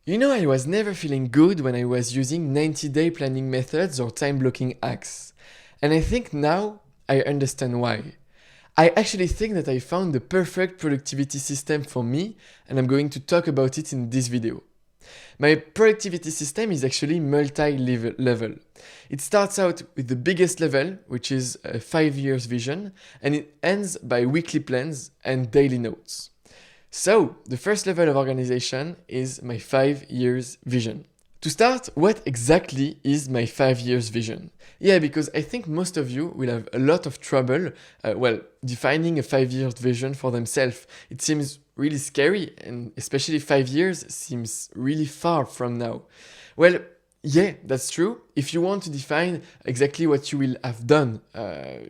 You know, I was never feeling good when I was using 90-day planning methods or time blocking hacks. And I think now I understand why. I actually think that I found the perfect productivity system for me, and I'm going to talk about it in this video. My productivity system is actually multi-level. It starts out with the biggest level, which is a 5 years vision, and it ends by weekly plans and daily notes. So, the first level of organization is my 5 years vision. To start, what exactly is my 5 years vision? Yeah, because I think most of you will have a lot of trouble, defining a 5 years vision for themselves. It seems really scary, and especially 5 years seems really far from now. Well, yeah, that's true. If you want to define exactly what you will have done,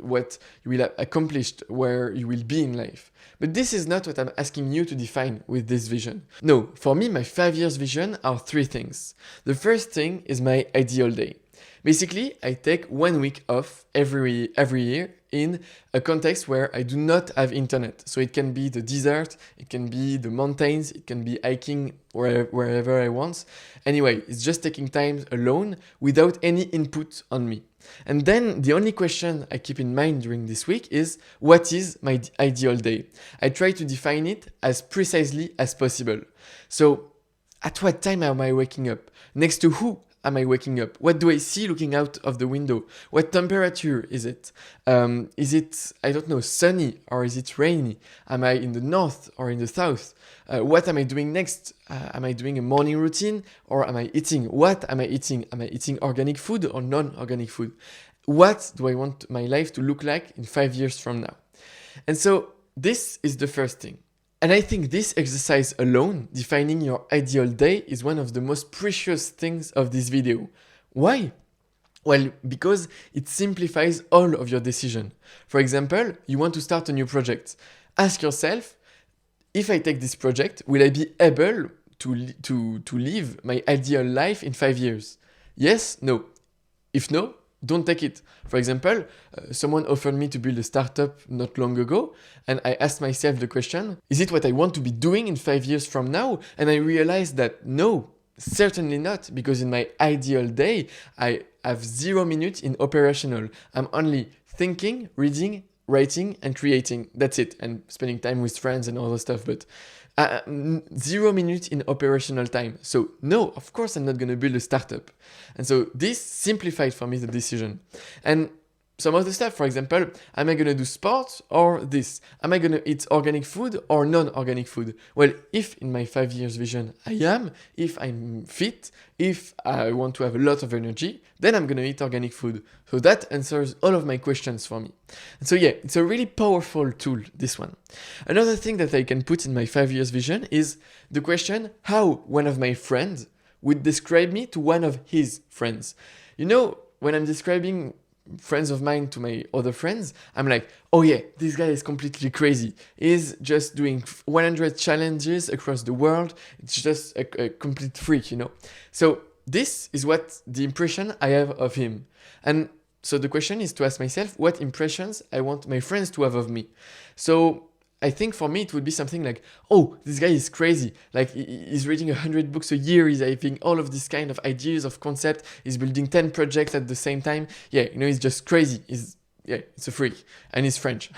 what you will have accomplished, where you will be in life. But this is not what I'm asking you to define with this vision. No, for me, my 5 years vision are three things. The first thing is my ideal day. Basically, I take 1 week off every year in a context where I do not have internet. So it can be the desert, it can be the mountains, it can be hiking wherever I want. Anyway, it's just taking time alone without any input on me. And then the only question I keep in mind during this week is, what is my ideal day? I try to define it as precisely as possible. So at what time am I waking up? Next to who am I waking up? What do I see looking out of the window? What temperature is it? Is it, I don't know, sunny or is it rainy? Am I in the north or in the south? What am I doing next? Am I doing a morning routine or am I eating? What am I eating? Am I eating organic food or non-organic food? What do I want my life to look like in 5 years from now? And so this is the first thing. And I think this exercise alone, defining your ideal day, is one of the most precious things of this video. Why? Well, because it simplifies all of your decision. For example, you want to start a new project. Ask yourself, if I take this project, will I be able to live my ideal life in 5 years? Yes? No? If no, don't take it. For example, someone offered me to build a startup not long ago, and I asked myself the question, is it what I want to be doing in 5 years from now? And I realized that no, certainly not, because in my ideal day, I have 0 minutes in operational. I'm only thinking, reading, writing, and creating. That's it. And spending time with friends and all the stuff, but 0 minutes in operational time. So no, of course I'm not going to build a startup. And so this simplified for me the decision. And some of the stuff, for example, am I going to do sports or this? Am I going to eat organic food or non-organic food? Well, if in my 5 years vision I am, if I'm fit, if I want to have a lot of energy, then I'm going to eat organic food. So that answers all of my questions for me. And so yeah, it's a really powerful tool, this one. Another thing that I can put in my 5 years vision is the question how one of my friends would describe me to one of his friends. You know, when I'm describing friends of mine to my other friends, I'm like, oh yeah, this guy is completely crazy. He's just doing 100 challenges across the world. It's just a complete freak, you know? So this is what the impression I have of him. And so the question is to ask myself what impressions I want my friends to have of me. So I think for me it would be something like, oh, this guy is crazy. Like he's reading 100 books a year. He's having all of these kind of ideas of concept. He's building 10 projects at the same time. Yeah, you know, he's just crazy. It's a freak, and he's French.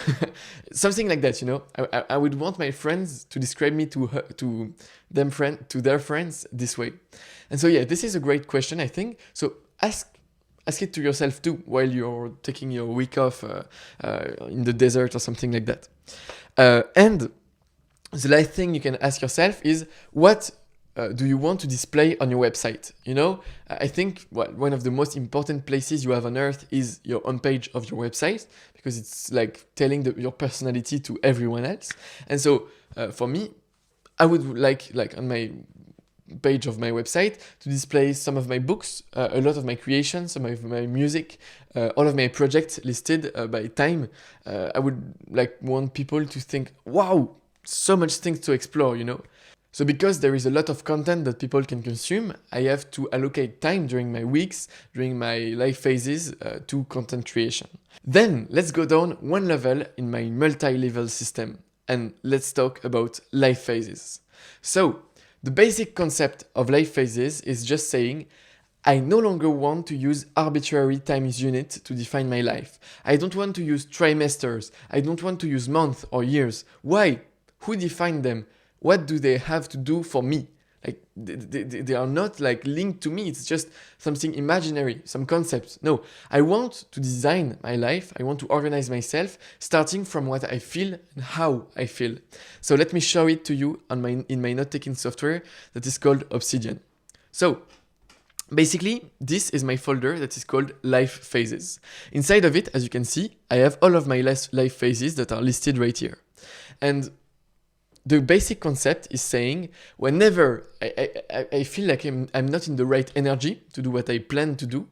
Something like that, you know. I would want my friends to describe me to their friends this way. And so yeah, this is a great question, I think. So ask it to yourself too while you're taking your week off in the desert or something like that. And the last thing you can ask yourself is what do you want to display on your website? You know, I think one of the most important places you have on earth is your homepage of your website, because it's like telling your personality to everyone else. And so for me, I would like on my page of my website to display some of my books, a lot of my creations, some of my music, all of my projects listed by time. I would want people to think, wow, so much things to explore, you know. So because there is a lot of content that people can consume, I have to allocate time during my weeks, during my life phases to content creation. Then let's go down one level in my multi-level system and let's talk about life phases. So The basic concept of life phases is just saying, I no longer want to use arbitrary times unit to define my life. I don't want to use trimesters. I don't want to use months or years. Why? Who defined them? What do they have to do for me? Like they are not like linked to me. It's just something imaginary, some concepts. No, I want to design my life. I want to organize myself starting from what I feel and how I feel. So let me show it to you in my note-taking software that is called Obsidian. So basically, this is my folder that is called Life Phases. Inside of it, as you can see, I have all of my life phases that are listed right here. And the basic concept is saying, whenever I feel like I'm not in the right energy to do what I plan to do,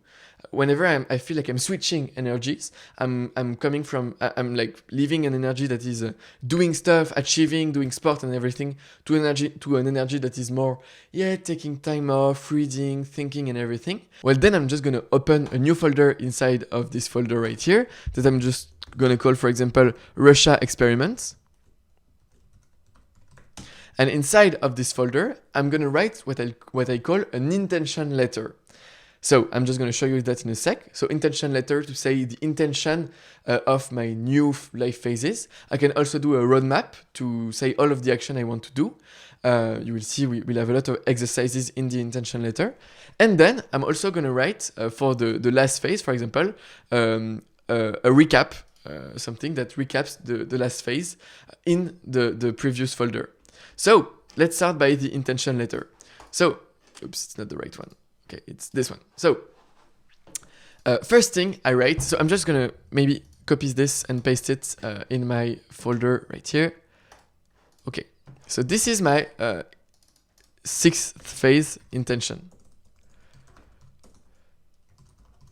whenever I feel like I'm switching energies, I'm like leaving an energy that is doing stuff, achieving, doing sport and everything, to an energy that is more, taking time off, reading, thinking and everything. Well, then I'm just gonna open a new folder inside of this folder right here that I'm just gonna call, for example, Russia Experiments. And inside of this folder, I'm gonna write what I call an intention letter. So I'm just going to show you that in a sec. So intention letter to say the intention of my new life phases. I can also do a roadmap to say all of the action I want to do. You will see we'll have a lot of exercises in the intention letter. And then I'm also going to write for the last phase, for example, a recap, something that recaps the last phase in the previous folder. So let's start by the intention letter. So, oops, it's not the right one. Okay, it's this one. So, first thing I write, so I'm just gonna maybe copy this and paste it in my folder right here. Okay, so this is my sixth phase intention.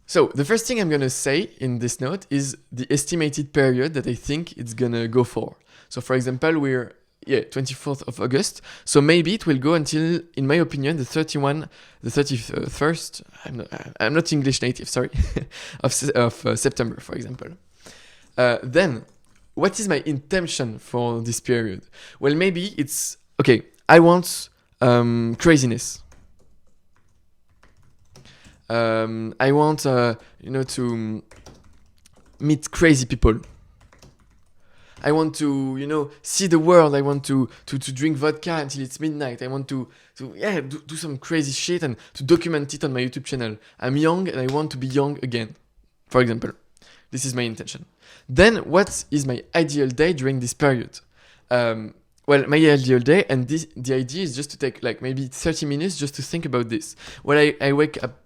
So, the first thing I'm gonna say in this note is the estimated period that I think it's gonna go for. So, for example, we're 24th of August. So maybe it will go until, in my opinion, the 31st. I'm not English native, sorry, of September, for example. Then, what is my intention for this period? Well, maybe it's okay. I want craziness. I want to meet crazy people. I want to, see the world. I want to drink vodka until it's midnight. I want to do some crazy shit and to document it on my YouTube channel. I'm young and I want to be young again, for example. This is my intention. Then what is my ideal day during this period? Well, my ideal day, and the idea is just to take like maybe 30 minutes just to think about this. Well, I wake up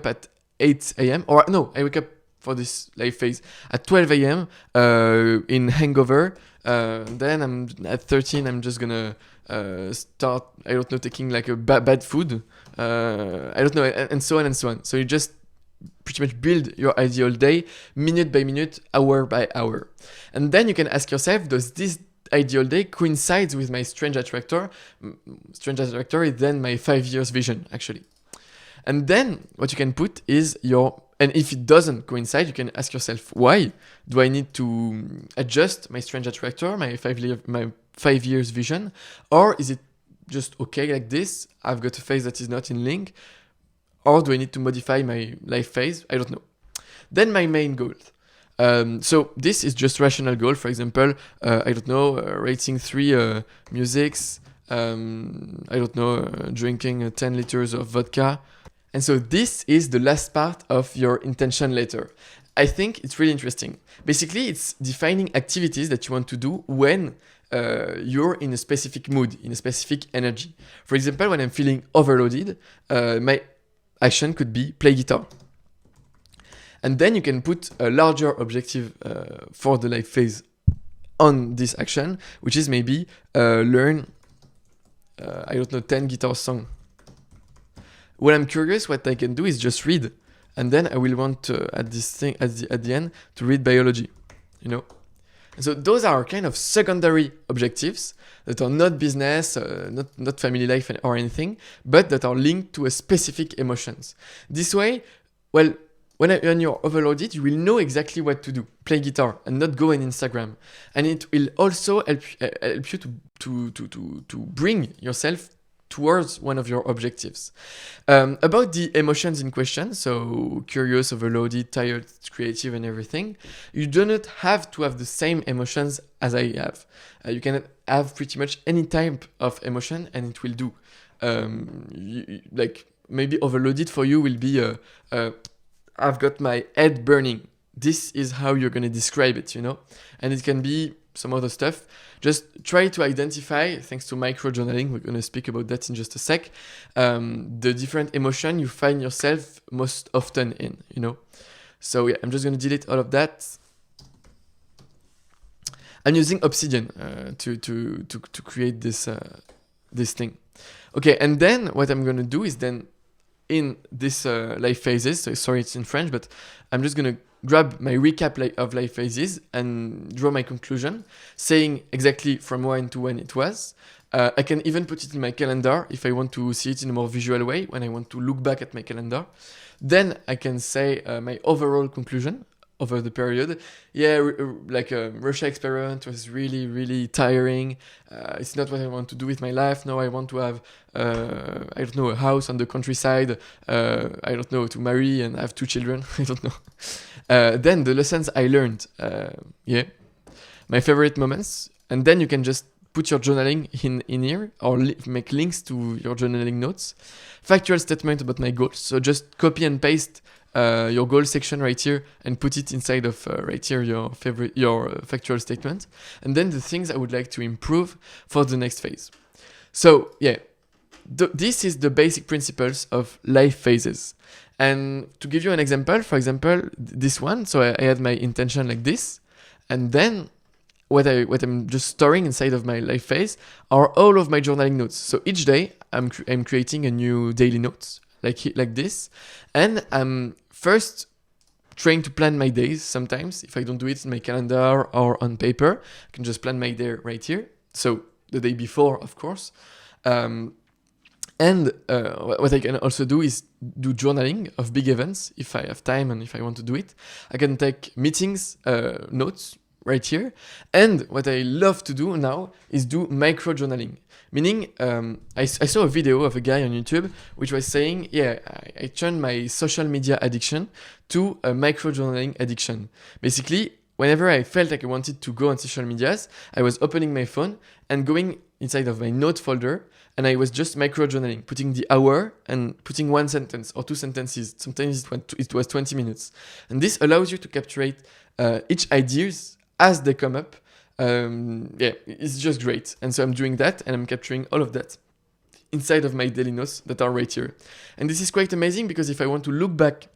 at 8 a.m. or no, I wake up for this life phase at 12 a.m. In hangover. Then I'm at 13. I'm just gonna start. I don't know, taking like a bad food. I don't know, and so on and so on. So you just pretty much build your ideal day minute by minute, hour by hour, and then you can ask yourself: does this ideal day coincides with my strange attractor? Strange attractor is then my 5 years vision actually. And then what you can put is and if it doesn't coincide, you can ask yourself, why? Do I need to adjust my strange attractor, my 5 years vision? Or is it just okay like this? I've got a phase that is not in link. Or do I need to modify my life phase? I don't know. Then my main goals. So this is just rational goal. For example, I don't know, rating 3 musics. I don't know, drinking 10 liters of vodka. And so this is the last part of your intention letter. I think it's really interesting. Basically, it's defining activities that you want to do when you're in a specific mood, in a specific energy. For example, when I'm feeling overloaded, my action could be play guitar. And then you can put a larger objective for the life phase on this action, which is maybe learn, 10 guitar songs. When I'm curious, what I can do is just read, and then I will want at the end to read biology, And so those are kind of secondary objectives that are not business, not family life or anything, but that are linked to a specific emotions. This way, well, when you're overloaded, you will know exactly what to do. Play guitar and not go on Instagram, and it will also help you to bring yourself towards one of your objectives. About the emotions in question, so curious, overloaded, tired, creative, and everything, you do not have to have the same emotions as I have. You can have pretty much any type of emotion and it will do. Like maybe overloaded for you will be I've got my head burning. This is how you're going to describe it, you know? And it can be some other stuff. Just try to identify, thanks to micro-journaling, we're going to speak about that in just a sec, the different emotion you find yourself most often in, you know? So yeah, I'm just going to delete all of that. I'm using Obsidian to create this thing. Okay, and then what I'm going to do is then in this life phases, so sorry it's in French, but I'm just going to grab my recap of life phases and draw my conclusion, saying exactly from when to when it was. I can even put it in my calendar if I want to see it in a more visual way, when I want to look back at my calendar. Then I can say my overall conclusion over the period. Yeah, Russia experiment was really, really tiring. It's not what I want to do with my life. Now I want to have, I don't know, a house on the countryside. I don't know, to marry and have 2 children. I don't know. Then the lessons I learned. Yeah, my favorite moments. And then you can just put your journaling in here or make links to your journaling notes. Factual statement about my goals. So just copy and paste your goal section right here and put it inside of right here your factual statement, and then the things I would like to improve for the next phase. So yeah, this is the basic principles of life phases. And to give you an example, for example, this one, so I had my intention like this, and then what I'm just storing inside of my life phase are all of my journaling notes. So each day I'm creating a new daily notes like this, and I'm first trying to plan my days. Sometimes if I don't do it in my calendar or on paper, I can just plan my day right here, so the day before, of course. And what I can also do is do journaling of big events if I have time and if I want to do it. I can take meetings notes right here. And what I love to do now is do micro journaling. Meaning, I saw a video of a guy on YouTube which was saying, yeah, I turned my social media addiction to a micro journaling addiction. Basically, whenever I felt like I wanted to go on social medias, I was opening my phone and going inside of my note folder, and I was just micro journaling, putting the hour and putting 1 sentence or 2 sentences. Sometimes it was 20 minutes. And this allows you to capture each ideas as they come up. Yeah, it's just great. And so I'm doing that, and I'm capturing all of that inside of my daily notes that are right here. And this is quite amazing because if I want to look back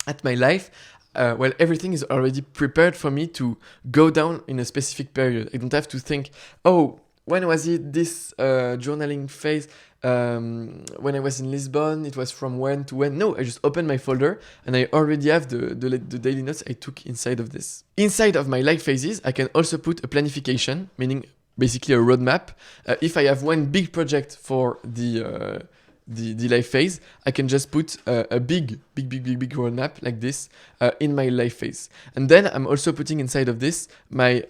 at my life, well, everything is already prepared for me to go down in a specific period. I don't have to think, oh, when was it this journaling phase? When I was in Lisbon, it was from when to when? No, I just open my folder and I already have the daily notes I took inside of this. Inside of my life phases, I can also put a planification, meaning basically a roadmap. If I have one big project for the life phase, I can just put a big roadmap like this in my life phase. And then I'm also putting inside of this my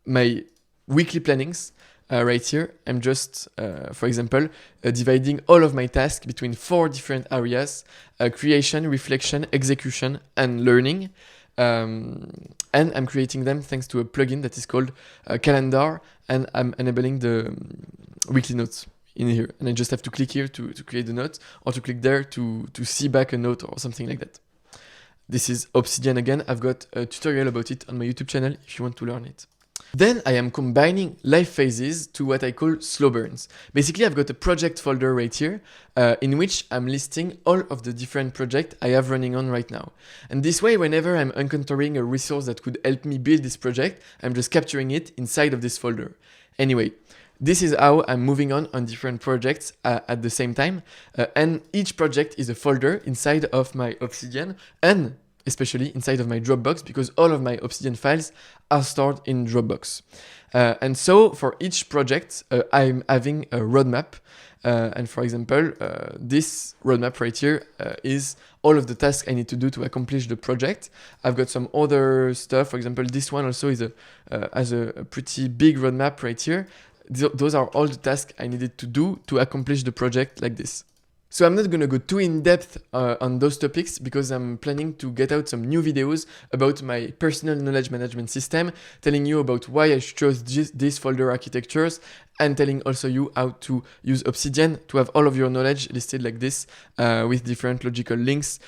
my weekly plannings right here. I'm just, for example, dividing all of my tasks between 4 different areas: creation, reflection, execution, and learning. And I'm creating them thanks to a plugin that is called Calendar, and I'm enabling the weekly notes in here. And I just have to click here to create the note, or to click there to see back a note or something like that. This is Obsidian again. I've got a tutorial about it on my YouTube channel if you want to learn it. Then I am combining life phases to what I call slow burns. Basically, I've got a project folder right here in which I'm listing all of the different projects I have running on right now. And this way, whenever I'm encountering a resource that could help me build this project, I'm just capturing it inside of this folder. Anyway, this is how I'm moving on different projects at the same time. And each project is a folder inside of my Obsidian, and especially inside of my Dropbox, because all of my Obsidian files are stored in Dropbox. And so for each project, I'm having a roadmap. And for example, this roadmap right here is all of the tasks I need to do to accomplish the project. I've got some other stuff. For example, this one also is has a pretty big roadmap right here. those are all the tasks I needed to do to accomplish the project like this. So I'm not gonna go too in depth on those topics because I'm planning to get out some new videos about my personal knowledge management system, telling you about why I chose these folder architectures, and telling also you how to use Obsidian to have all of your knowledge listed like this with different logical links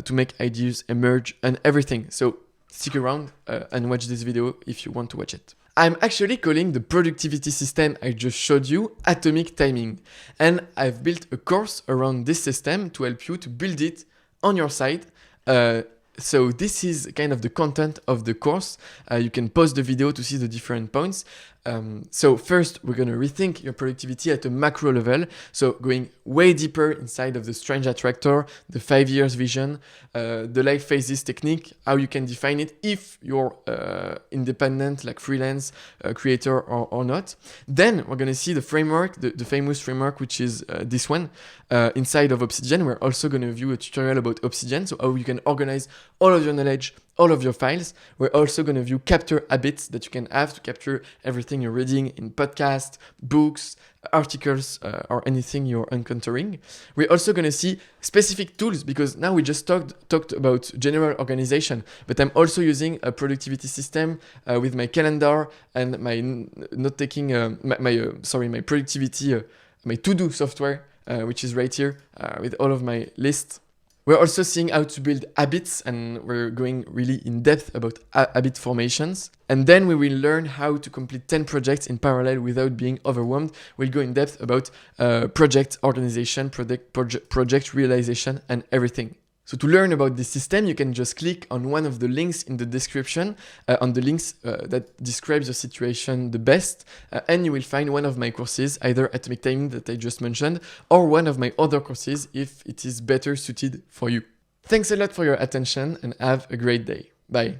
to make ideas emerge and everything. So stick around and watch this video if you want to watch it. I'm actually calling the productivity system I just showed you atomic timing, and I've built a course around this system to help you to build it on your site. So this is kind of the content of the course. You can pause the video to see the different points. So first, we're going to rethink your productivity at a macro level. So going way deeper inside of the strange attractor, the 5 years vision, the life phases technique, how you can define it if you're independent, like freelance creator or not. Then we're going to see the framework, the famous framework, which is this one. Inside of Obsidian, we're also going to view a tutorial about Obsidian, so how you can organize all of your knowledge, all of your files. We're also going to view capture habits that you can have to capture everything you're reading in podcasts, books, articles, or anything you're encountering. We're also going to see specific tools, because now we just talked about general organization, but I'm also using a productivity system with my calendar and my my productivity, my to-do software, which is right here with all of my lists. We're also seeing how to build habits, and we're going really in depth about habit formations. And then we will learn how to complete 10 projects in parallel without being overwhelmed. We'll go in depth about project organization, project realization, and everything. So to learn about this system, you can just click on one of the links in the description, on the links that describes your situation the best, and you will find one of my courses, either Atomic Timing that I just mentioned, or one of my other courses if it is better suited for you. Thanks a lot for your attention and have a great day. Bye.